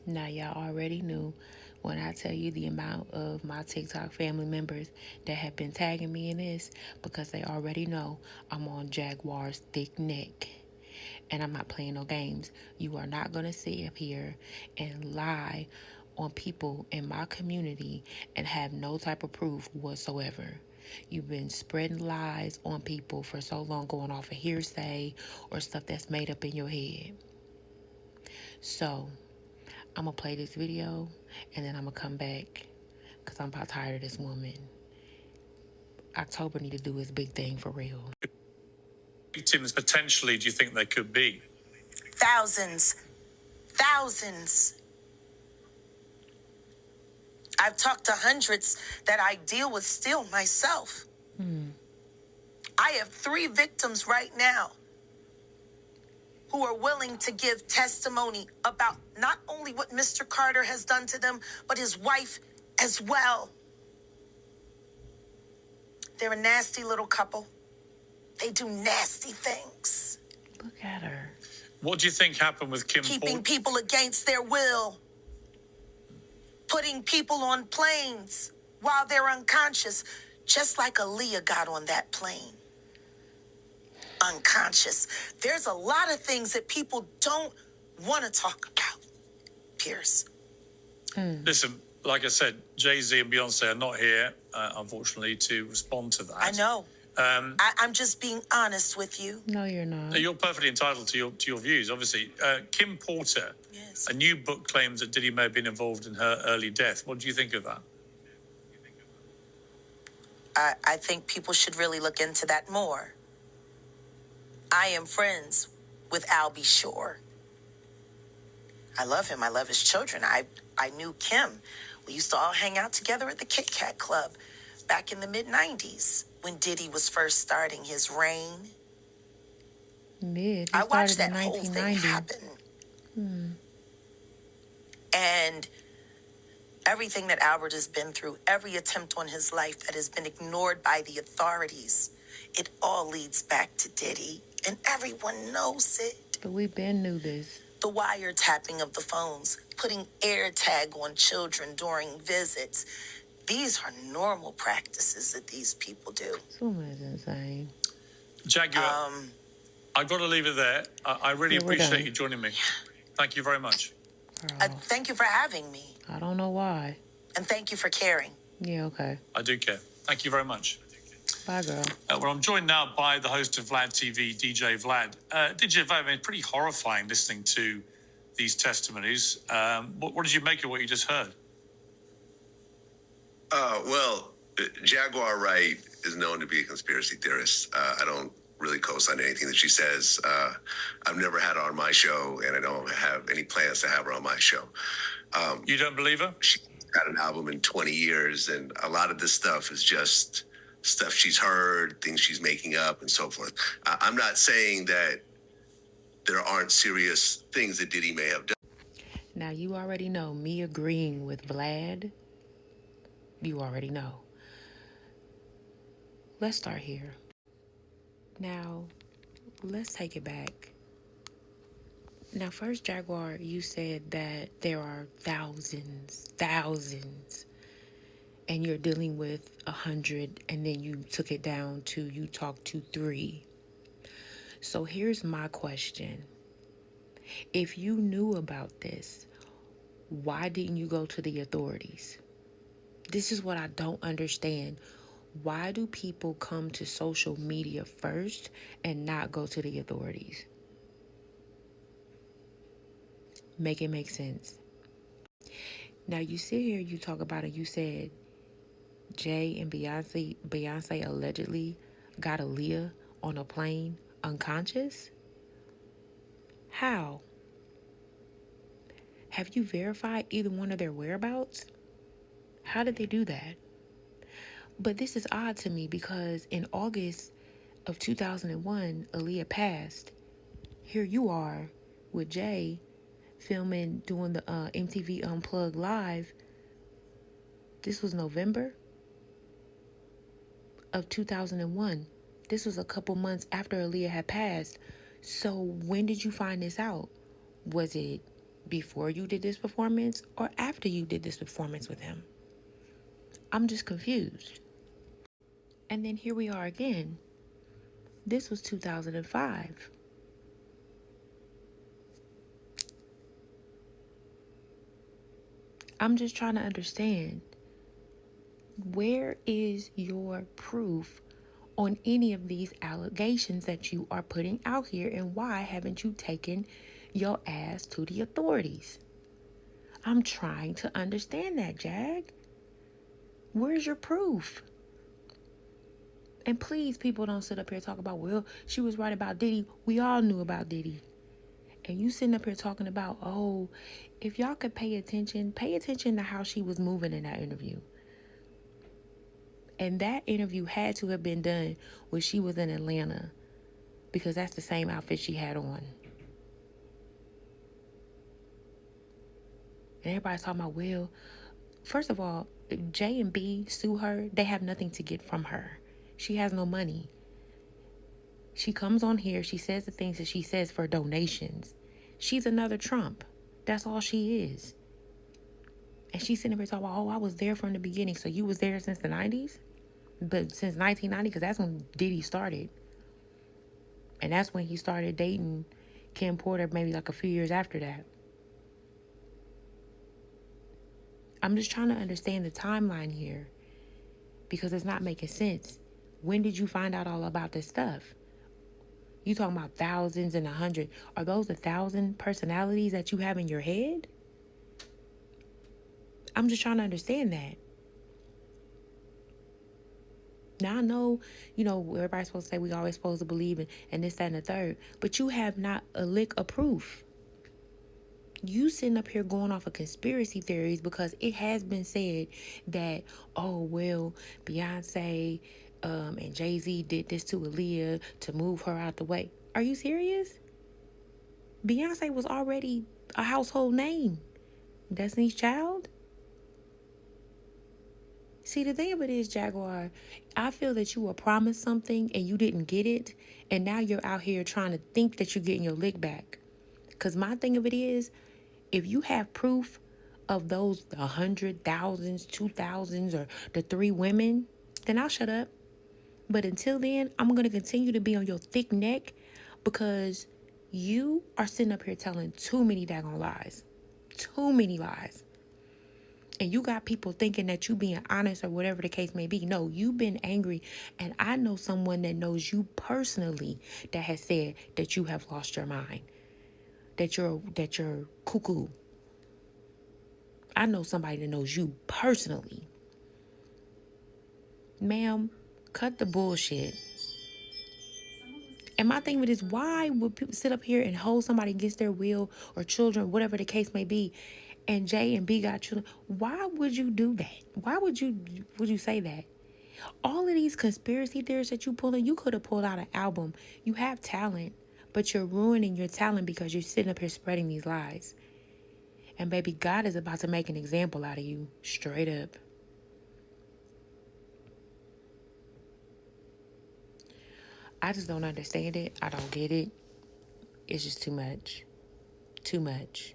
Now, y'all already knew when I tell you the amount of my TikTok family members that have been tagging me in this, because they already know I'm on Jaguar's thick neck. And I'm not playing no games. You are not going to sit up here and lie on people in my community and have no type of proof whatsoever. You've been spreading lies on people for so long, going off of hearsay or stuff that's made up in your head. So, I'm going to play this video and then I'm going to come back because I'm about tired of this woman. October need to do his big thing for real. Victims potentially do you think there could be? Thousands. I've talked to hundreds that I deal with still myself. I have 3 victims right now who are willing to give testimony about not only what Mr. Carter has done to them, but his wife as well. They're a nasty little couple. They do nasty things. Look at her. What do you think happened with Kim Keeping Porter? people against their will. Putting people on planes while they're unconscious, just like Aaliyah got on that plane. Unconscious. There's a lot of things that people don't want to talk about, Pierce. Listen, like I said, Jay-Z and Beyonce are not here, unfortunately, to respond to that. I know. I'm just being honest with you. No, you're not. You're perfectly entitled to your views, obviously. Kim Porter, Yes. a new book claims that Diddy may have been involved in her early death. What do you think of that? I think people should really look into that more. I am friends with Albie Shore. I love him. I love his children. I knew Kim. We used to all hang out together at the Kit Kat Club back in the mid-90s when Diddy was first starting his reign. I watched that whole thing happen. And everything that Albert has been through, every attempt on his life that has been ignored by the authorities, it all leads back to Diddy. And everyone knows it. But we been knew this. The wiretapping of the phones, putting air tag on children during visits. These are normal practices that ththese people do. This woman is insane. Jaguar, I've got to leave it there. I really appreciate done. you joining me. Thank you very much. Thank you for having me. I don't know why. And thank you for caring. Yeah, okay. I do care. Thank you very much. Bye, girl. Well, I'm joined now by the host of Vlad TV, DJ Vlad. DJ Vlad, I mean, pretty horrifying listening to these testimonies. What did you make of what you just heard? Well, Jaguar Wright is known to be a conspiracy theorist. I don't really co-sign anything that she says. I've never had her on my show, and I don't have any plans to have her on my show. You don't believe her? She's got an album in 20 years, and a lot of this stuff is just stuff she's heard, things she's making up, and so forth. I'm not saying that there aren't serious things that Diddy may have done. Now, you already know me agreeing with Vlad. You already know. Let's start here. Now, let's take it back. Now, first, Jaguar, you said that there are thousands, and you're dealing with 100, and then you took it down to you talked to 3. So here's my question. If you knew about this, why didn't you go to the authorities? This is what I don't understand. Why do people come to social media first and not go to the authorities? Make it make sense. Now, you sit here, you talk about it, you said Jay and Beyonce allegedly got Aaliyah on a plane unconscious? How? Have you verified either one of their whereabouts? How did they do that? But this is odd to me because in August of 2001, Aaliyah passed. Here you are with Jay filming, doing the MTV Unplugged Live. This was November of 2001. This was a couple months after Aaliyah had passed. So when did you find this out? Was it before you did this performance or after you did this performance with him? I'm just confused. And then here we are again. This was 2005. I'm just trying to understand, where is your proof on any of these allegations that you are putting out here, and why haven't you taken your ass to the authorities? I'm trying to understand that, Jag. Where's your proof? And please, people, don't sit up here and talk about, well, she was right about Diddy. We all knew about Diddy. And you sitting up here talking about, oh, if y'all could pay attention to how she was moving in that interview. And that interview had to have been done when she was in Atlanta, because that's the same outfit she had on. And everybody's talking about, well, first of all, if J and B sue her, they have nothing to get from her. She has no money. She comes on here, she says the things that she says for donations. She's another Trump. That's all she is. And she's sitting here talking about, oh, I was there from the beginning. So you was there since the 90s? But since 1990, because that's when Diddy started. And that's when he started dating Kim Porter, maybe like a few years after that. I'm just trying to understand the timeline here, because it's not making sense. When did you find out all about this stuff? You talking about thousands and 100. Are those 1,000 personalities that you have in your head? I'm just trying to understand that. Now I know, everybody's supposed to say we always supposed to believe in this, that, and the third. But you have not a lick of proof. You sitting up here going off of conspiracy theories because it has been said that, oh, well, Beyonce and Jay-Z did this to Aaliyah to move her out the way. Are you serious? Beyonce was already a household name. Destiny's Child? See, the thing of it is, Jaguar, I feel that you were promised something and you didn't get it. And now you're out here trying to think that you're getting your lick back. Because my thing of it is, if you have proof of those 100,000s, 2,000s, or the 3 women, then I'll shut up. But until then, I'm going to continue to be on your thick neck, because you are sitting up here telling too many daggone lies. Too many lies. And you got people thinking that you being honest or whatever the case may be. No, you've been angry. And I know someone that knows you personally that has said that you have lost your mind. That you're cuckoo. I know somebody that knows you personally. Ma'am, cut the bullshit. And my thing with this, why would people sit up here and hold somebody against their will, or children, whatever the case may be, and J and B got children? Why would you do that? Why would you say that? All of these conspiracy theories that you pulling, you could have pulled out an album. You have talent, but you're ruining your talent because you're sitting up here spreading these lies. And baby, God is about to make an example out of you, straight up. I just don't understand it. I don't get it. It's just too much. Too much.